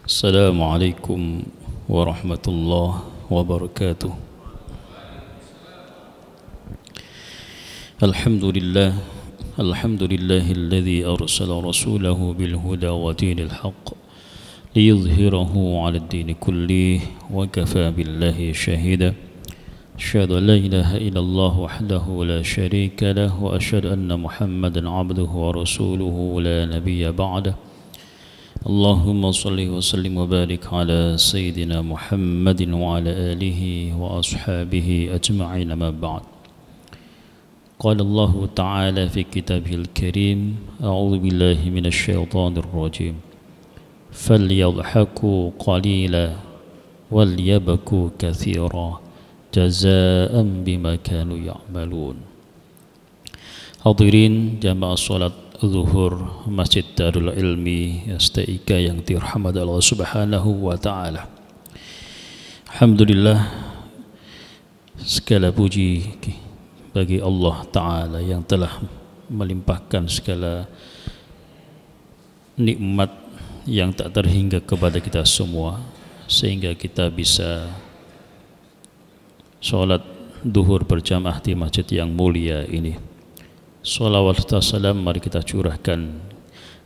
السلام عليكم ورحمة الله وبركاته. الحمد لله الذي أرسل رسوله بالهدى ودين الحق ليظهره على الدين كله وكفى بالله شهيدا. أشهد أن لا إله إلا الله وحده لا شريك له وأشهد أن محمدا عبده ورسوله لا نبي بعده. اللهم صل وسلم وبارك على سيدنا محمد وعلى آله وأصحابه أجمعين ما بعد. قال الله تعالى في كتابه الكريم: أعوذ بالله من الشيطان الرجيم فليضحكوا قليلا وليبكوا كثيرا جزاء بما كانوا يعملون. Hadirin jamaah salat zuhur Masjid Darul Ilmi STIK yang dirahmati Allah Subhanahu wa taala. Alhamdulillah, segala puji bagi Allah taala yang telah melimpahkan segala nikmat yang tak terhingga kepada kita semua sehingga kita bisa salat zuhur berjamaah di masjid yang mulia ini. Salawat dan salam mari kita curahkan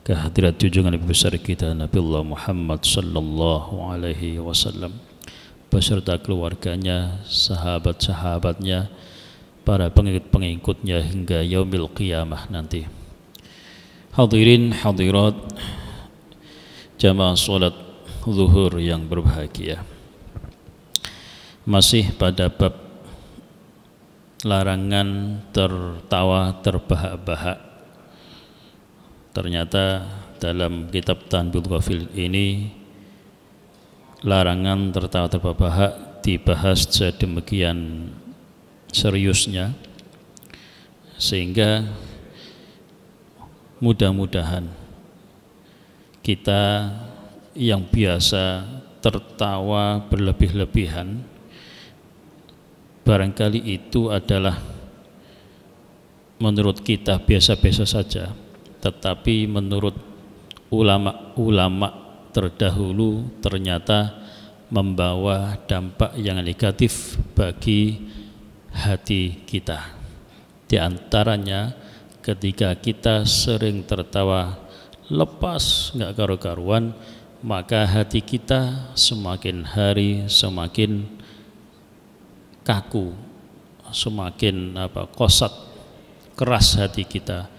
ke hadirat junjungan Nabi besar kita Nabi Allah Muhammad sallallahu alaihi wasallam beserta keluarganya, sahabat-sahabatnya, para pengikut-pengikutnya hingga yaumil qiyamah nanti. Hadirin hadirat jamaah salat zuhur yang berbahagia. Masih pada bab larangan tertawa terbahak-bahak. Ternyata dalam kitab Tanbihul Ghafil ini larangan tertawa terbahak-bahak dibahas sedemikian seriusnya sehingga mudah-mudahan kita yang biasa tertawa berlebih-lebihan barangkali itu adalah menurut kita biasa-biasa saja, tetapi menurut ulama-ulama terdahulu ternyata membawa dampak yang negatif bagi hati kita. Di antaranya ketika kita sering tertawa lepas nggak karu-karuan, maka hati kita semakin hari semakin kaku, semakin kosat, keras hati kita,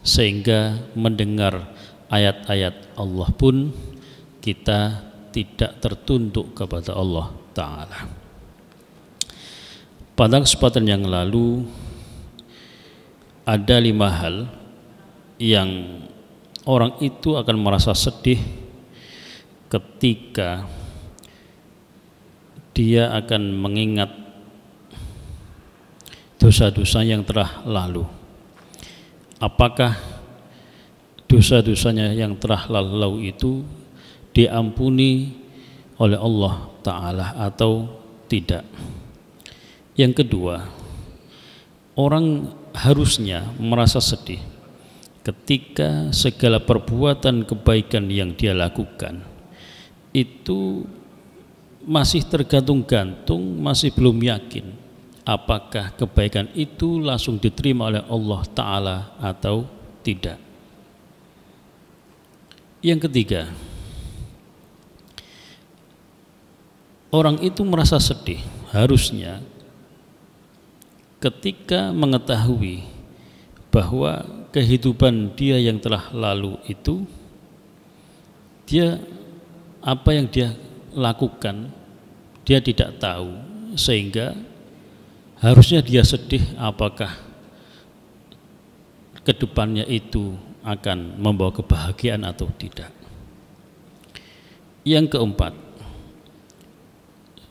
sehingga mendengar ayat-ayat Allah pun kita tidak tertunduk kepada Allah Ta'ala. Pada kesempatan yang lalu ada 5 hal yang orang itu akan merasa sedih ketika dia akan mengingat dosa-dosa yang telah lalu. Apakah dosa-dosanya yang telah lalu itu diampuni oleh Allah Ta'ala atau tidak? Yang kedua, orang harusnya merasa sedih ketika segala perbuatan kebaikan yang dia lakukan itu masih tergantung-gantung, masih belum yakin apakah kebaikan itu langsung diterima oleh Allah Ta'ala atau tidak. Yang ketiga, orang itu merasa sedih harusnya ketika mengetahui bahwa kehidupan dia yang telah lalu itu apa yang dia lakukan dia tidak tahu, sehingga harusnya dia sedih apakah kedepannya itu akan membawa kebahagiaan atau tidak. Yang keempat,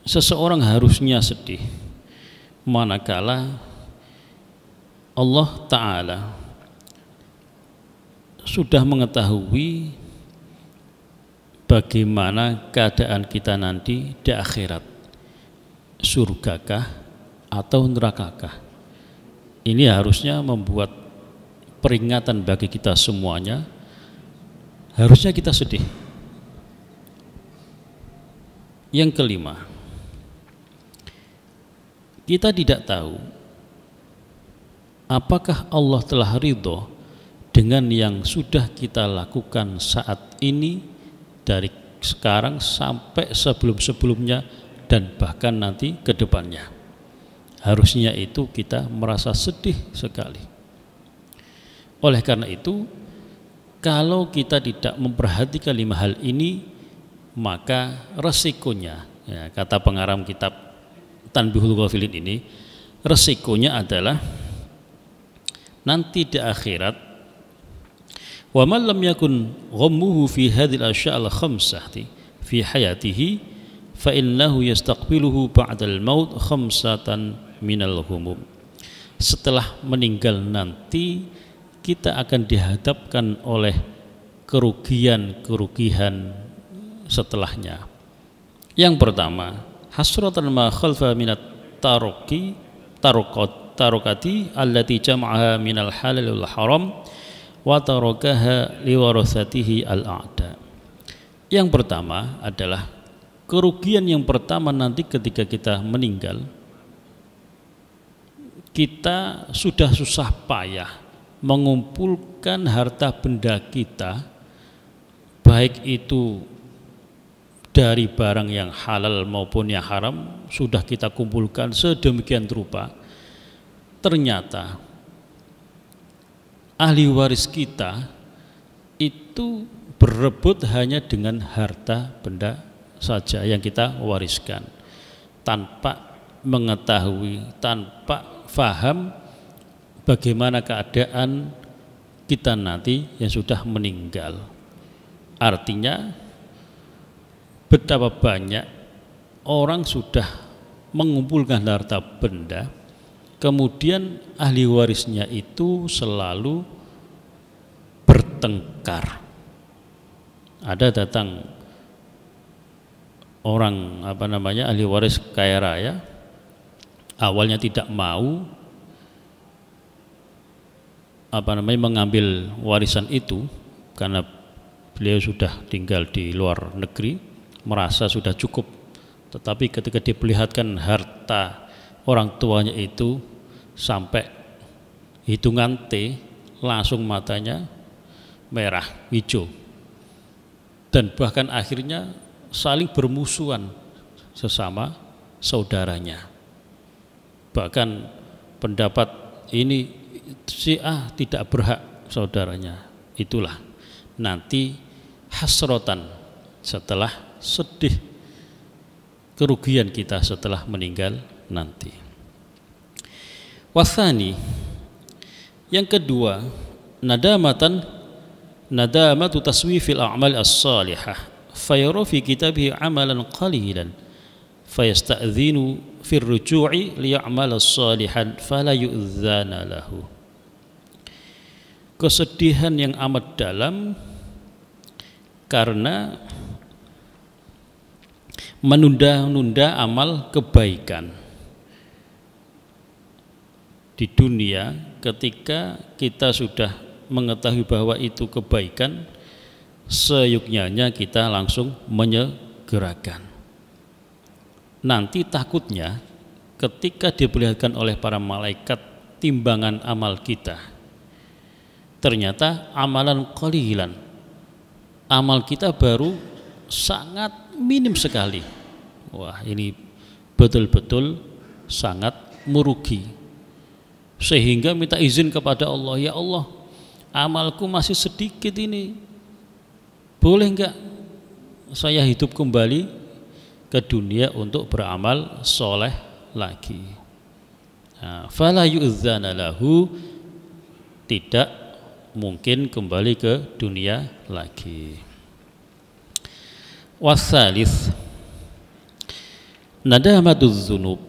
seseorang harusnya sedih manakala Allah Ta'ala sudah mengetahui bagaimana keadaan kita nanti di akhirat, surgakah atau nerakakah. Ini harusnya membuat peringatan bagi kita semuanya. Harusnya kita sedih Yang kelima, kita tidak tahu apakah Allah telah ridho dengan yang sudah kita lakukan saat ini, dari sekarang sampai sebelum-sebelumnya dan bahkan nanti ke depannya. Harusnya itu kita merasa sedih sekali. Oleh karena itu, kalau kita tidak memperhatikan 5 hal ini, maka resikonya, ya, kata pengarang kitab Tanbihul Ghafilin ini, resikonya adalah nanti di akhirat, wa man lam yakun ghammuhu fi hadhil asya' al khamsati fi hayatihi fa innahu yastaqbiluhu ba'dal maut khamsatan minal humum. Setelah meninggal nanti kita akan dihadapkan oleh kerugian setelahnya. Yang pertama, hasratan ma khalfa minat tarokati allati jam'aha minal halal wal haram wa tarakaha liwarathatihi al-a'da. Yang pertama adalah kerugian yang pertama nanti ketika kita meninggal, kita sudah susah payah mengumpulkan harta benda kita, baik itu dari barang yang halal maupun yang haram, sudah kita kumpulkan sedemikian rupa. Ternyata ahli waris kita itu berebut hanya dengan harta benda saja yang kita wariskan, tanpa mengetahui, tanpa faham bagaimana keadaan kita nanti yang sudah meninggal. Artinya betapa banyak orang sudah mengumpulkan harta benda, kemudian ahli warisnya itu selalu bertengkar. Ada datang orang ahli waris kaya raya, awalnya tidak mau mengambil warisan itu karena beliau sudah tinggal di luar negeri, merasa sudah cukup. Tetapi ketika diperlihatkan harta orang tuanya itu sampai hitungan T, langsung matanya merah hijau, dan bahkan akhirnya saling bermusuhan sesama saudaranya. Bahkan pendapat ini si A tidak berhak saudaranya. Itulah nanti hasrotan, setelah sedih, kerugian kita setelah meninggal nanti. Wasani, yang kedua, nadamatu taswifil a'mal as-salihah fayara fi kitabihi amalan qalilan fayasta'dhinu fir ruju'i liya'mal as-salihan fala yu'dzana lahu. Kesedihan yang amat dalam karena menunda-nunda amal kebaikan di dunia. Ketika kita sudah mengetahui bahwa itu kebaikan, seyuknyanya kita langsung menyegerakan. Nanti takutnya ketika diperlihatkan oleh para malaikat timbangan amal kita, ternyata amalan qalilan, amal kita baru sangat minim sekali. Wah, ini betul-betul sangat merugi. Sehingga minta izin kepada Allah, ya Allah, amalku masih sedikit ini, boleh enggak saya hidup kembali ke dunia untuk beramal soleh lagi. Fala yu'dzana lahu, tidak mungkin kembali ke dunia lagi. Wasalith, nadamatuz dzunub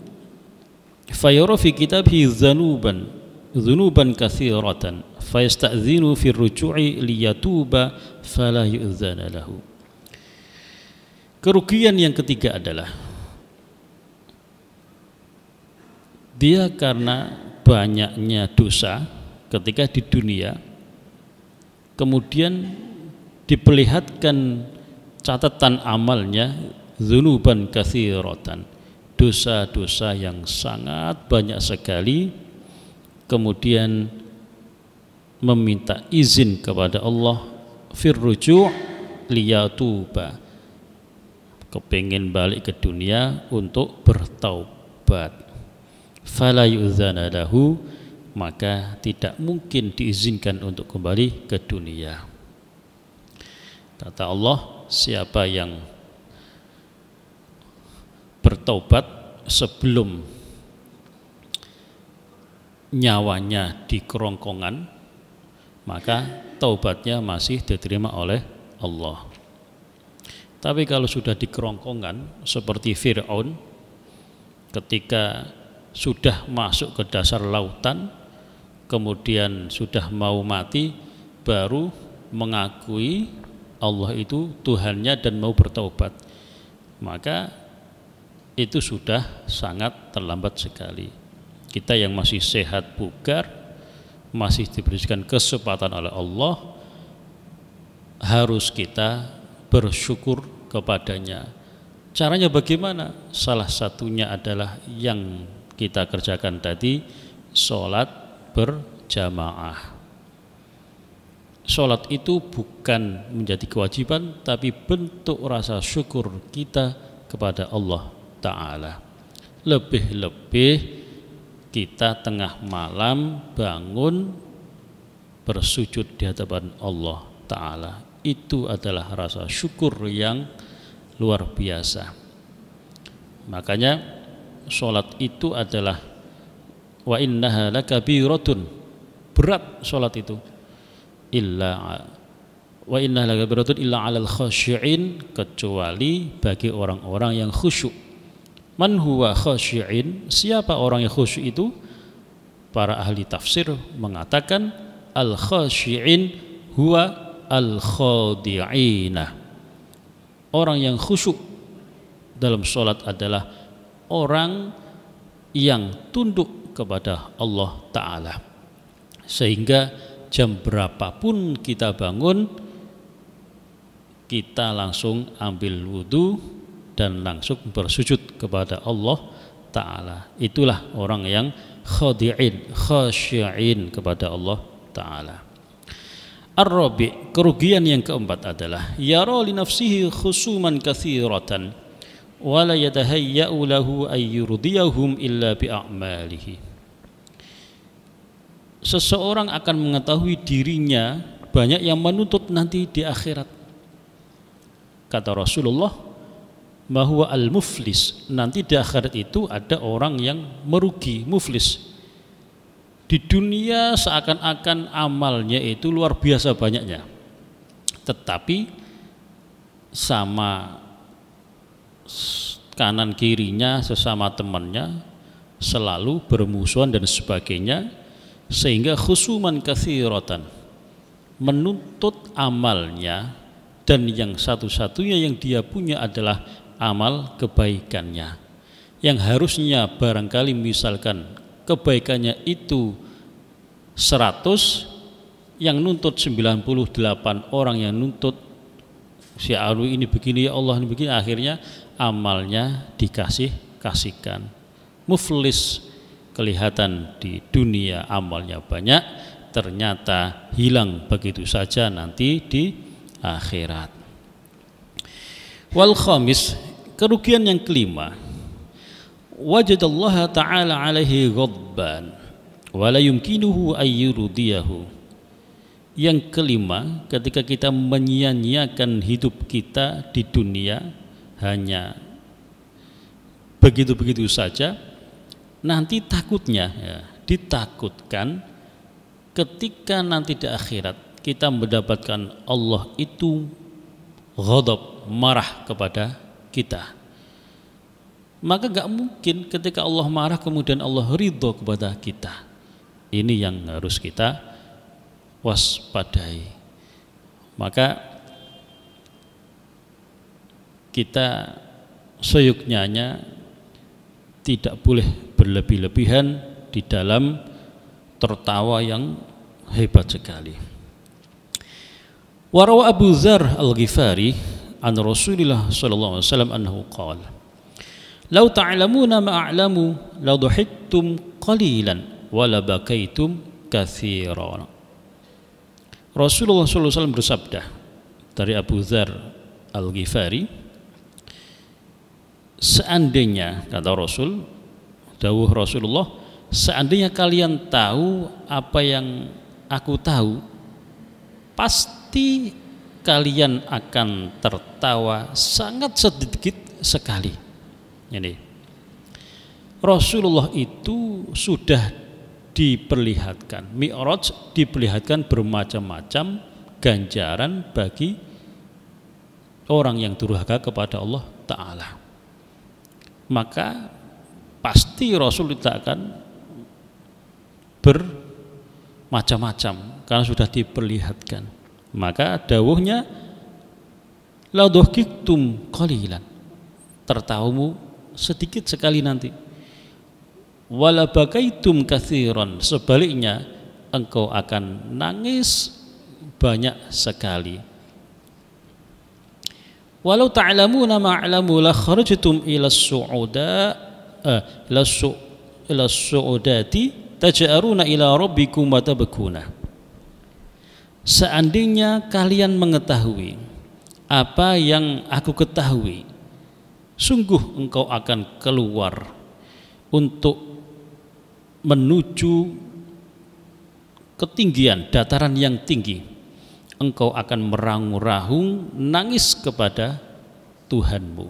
fayara fi kitabhi dzunuban katsiratan fayasta'dzinu fi ruju'i liyatuba fala yu'dzana lahu. Kerugian yang ketiga adalah dia karena banyaknya dosa ketika di dunia, kemudian diperlihatkan catatan amalnya, dzunuban katsiratan, dosa-dosa yang sangat banyak sekali, kemudian meminta izin kepada Allah firruju' liyatuba, kepingin balik ke dunia untuk bertaubat, fala yu'dzana lahu, maka tidak mungkin diizinkan untuk kembali ke dunia. Kata Allah, siapa yang bertaubat sebelum nyawanya di kerongkongan, maka taubatnya masih diterima oleh Allah. Tapi kalau sudah di kerongkongan seperti Fir'aun, ketika sudah masuk ke dasar lautan, kemudian sudah mau mati, baru mengakui Allah itu Tuhannya dan mau bertaubat, maka itu sudah sangat terlambat sekali. Kita yang masih sehat bugar, masih diberikan kesempatan oleh Allah, harus kita bersyukur kepadanya. Caranya bagaimana? Salah satunya adalah yang kita kerjakan tadi, sholat berjamaah. Sholat itu bukan menjadi kewajiban, tapi bentuk rasa syukur kita kepada Allah Ta'ala. Lebih-lebih kita tengah malam bangun bersujud di hadapan Allah Ta'ala, itu adalah rasa syukur yang luar biasa. Makanya sholat itu adalah wa innaha lakabiratun, berat sholat itu, wa innaha lakabiratun illa 'alal khashi'in, kecuali bagi orang-orang yang khusyuk. Man huwa khashi'in, siapa orang yang khusyuk itu? Para ahli tafsir mengatakan al khashi'in huwa al khadi'ina. Orang yang khusyuk dalam sholat adalah orang yang tunduk kepada Allah Ta'ala, sehingga jam berapapun kita bangun, kita langsung ambil wudhu dan langsung bersujud kepada Allah Ta'ala. Itulah orang yang khadi'in, khasyi'in kepada Allah Ta'ala. Ar-rabi', kerugian yang keempat adalah yara li nafsihi khusuman katsiratan wa la yatahayya'u lahu ay yurdiyahum illa bi a'malihi. Seseorang akan mengetahui dirinya banyak yang menuntut nanti di akhirat. Kata Rasulullah bahwa al-muflis, nanti di akhirat itu ada orang yang merugi, muflis. Di dunia seakan-akan amalnya itu luar biasa banyaknya, tetapi sama kanan kirinya, sesama temannya selalu bermusuhan dan sebagainya, sehingga khusuman katsiratan, menuntut amalnya, dan yang satu-satunya yang dia punya adalah amal kebaikannya, yang harusnya barangkali misalkan kebaikannya itu 100, yang nuntut 98 orang yang nuntut si Anu ini begini, ya Allah ini begini, akhirnya amalnya dikasihkan. Muflis, kelihatan di dunia amalnya banyak, ternyata hilang begitu saja nanti di akhirat. Wal khamis, kerugian yang kelima, wajadallaha ta'ala alaihi ghadban wa la yumkinuhu ayyurdiyahu. Yang kelima, ketika kita menyia-nyiakan hidup kita di dunia hanya begitu-begitu saja, nanti takutnya, ditakutkan ketika nanti di akhirat kita mendapatkan Allah itu ghadab, marah kepada kita. Maka gak mungkin ketika Allah marah kemudian Allah ridho kepada kita. Ini yang harus kita waspadai. Maka kita seyuknyanya tidak boleh berlebih-lebihan di dalam tertawa yang hebat sekali. Warawa Abu Dzar Al-Ghifari an Rasulillah sallallahu alaihi wasallam annahu qala law ta'lamuna ma a'lamu la dhahiktum qalilan wa la bakaitum katsiran. Rasulullah sallallahu alaihi wasallam bersabda dari Abu Dzar Al-Ghifari, seandainya, kata Rasul, dawuh Rasulullah, seandainya kalian tahu apa yang aku tahu, pasti kalian akan tertawa sangat sedikit sekali. Ini Rasulullah itu sudah diperlihatkan, Mi'raj diperlihatkan bermacam-macam ganjaran bagi orang yang durhaka kepada Allah Ta'ala. Maka pasti Rasul tidak akan bermacam-macam karena sudah diperlihatkan. Maka dawuhnya la dhahiktum qalilan, tertawamu sedikit sekali nanti, wala bakaitum katsiran, sebaliknya engkau akan nangis banyak sekali. Walau ta'lamuna ma'lamu la kharajtum ila su'udati taj'aruna ila rabbikum wa tabkuna. Seandainya kalian mengetahui apa yang aku ketahui, sungguh engkau akan keluar untuk menuju ketinggian, dataran yang tinggi. Engkau akan meraung-raung nangis kepada Tuhanmu.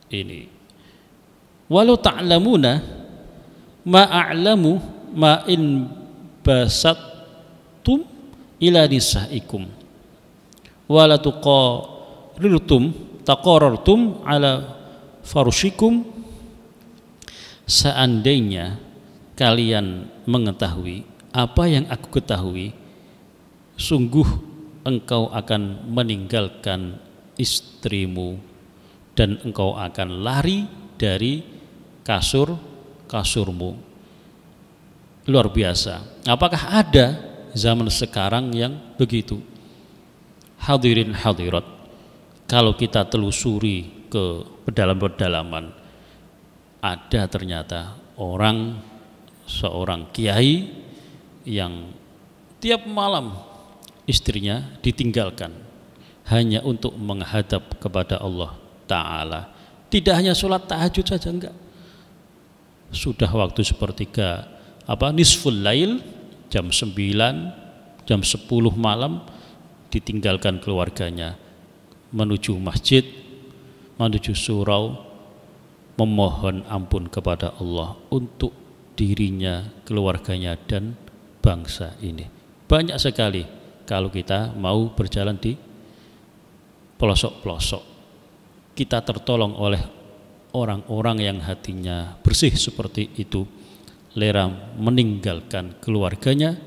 Ini walau ta'lamuna ma a'lamu ma in basattum ila nisaikum wala taqarartum ala farushikum. Seandainya kalian mengetahui apa yang aku ketahui, sungguh engkau akan meninggalkan istrimu dan engkau akan lari dari kasurmu. Luar biasa. Apakah ada zaman sekarang yang begitu? Hadirin hadirat, kalau kita telusuri ke pedalaman-pedalaman, ada ternyata seorang kiai yang tiap malam istrinya ditinggalkan hanya untuk menghadap kepada Allah Ta'ala. Tidak hanya sholat tahajud saja, enggak, sudah waktu sepertiga nisful lail, jam 9, jam 10 malam ditinggalkan keluarganya menuju masjid, menuju surau, memohon ampun kepada Allah untuk dirinya, keluarganya dan bangsa ini. Banyak sekali kalau kita mau berjalan di pelosok-pelosok, kita tertolong oleh orang-orang yang hatinya bersih seperti itu, rela meninggalkan keluarganya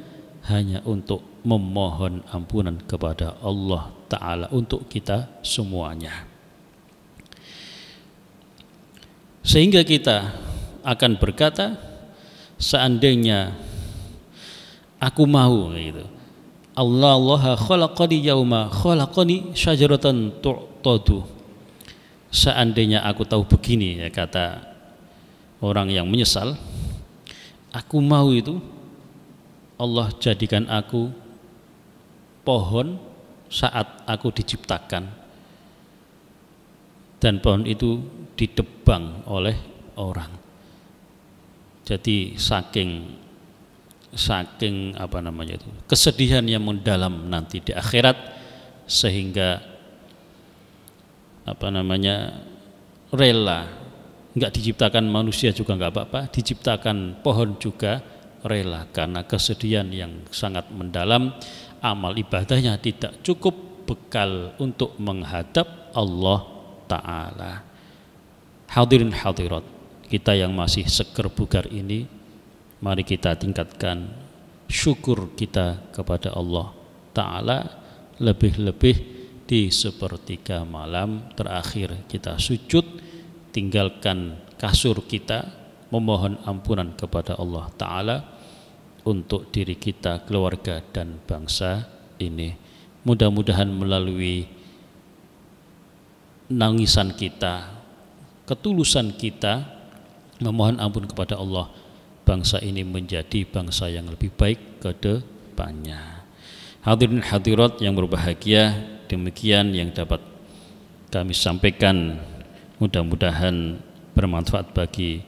hanya untuk memohon ampunan kepada Allah Ta'ala untuk kita semuanya. Sehingga kita akan berkata, seandainya aku mau gitu, Allah khalaqani yauma khalaqani syajaratan tu'tadu. Seandainya aku tahu begini, ya, kata orang yang menyesal, aku mau itu Allah jadikan aku pohon saat aku diciptakan, dan pohon itu ditebang oleh orang. Jadi saking kesedihan yang mendalam nanti di akhirat, sehingga rela, enggak diciptakan manusia juga enggak apa-apa, diciptakan pohon juga rela karena kesedihan yang sangat mendalam. Amal ibadahnya tidak cukup bekal untuk menghadap Allah Ta'ala. Hadirin hadirat, kita yang masih seger bugar ini, mari kita tingkatkan syukur kita kepada Allah Ta'ala, lebih-lebih di sepertiga malam terakhir kita sujud, tinggalkan kasur kita, memohon ampunan kepada Allah Ta'ala untuk diri kita, keluarga dan bangsa ini. Mudah-mudahan melalui nangisan kita, ketulusan kita memohon ampun kepada Allah, bangsa ini menjadi bangsa yang lebih baik ke depannya. Hadirin hadirat yang berbahagia, demikian yang dapat kami sampaikan, mudah-mudahan bermanfaat bagi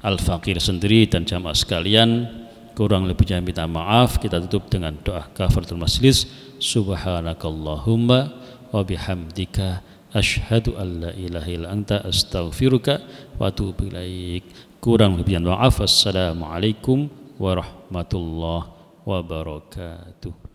Al-Faqir sendiri dan jamaah sekalian. Kurang lebihnya minta maaf. Kita tutup dengan doa kafaratul majlis. Subhanakallahumma wa bihamdika asyhadu an la ilaha illa anta astaghfiruka wa atubu ilaik. Kurang lebihnya maaf. Assalamualaikum warahmatullahi wabarakatuh.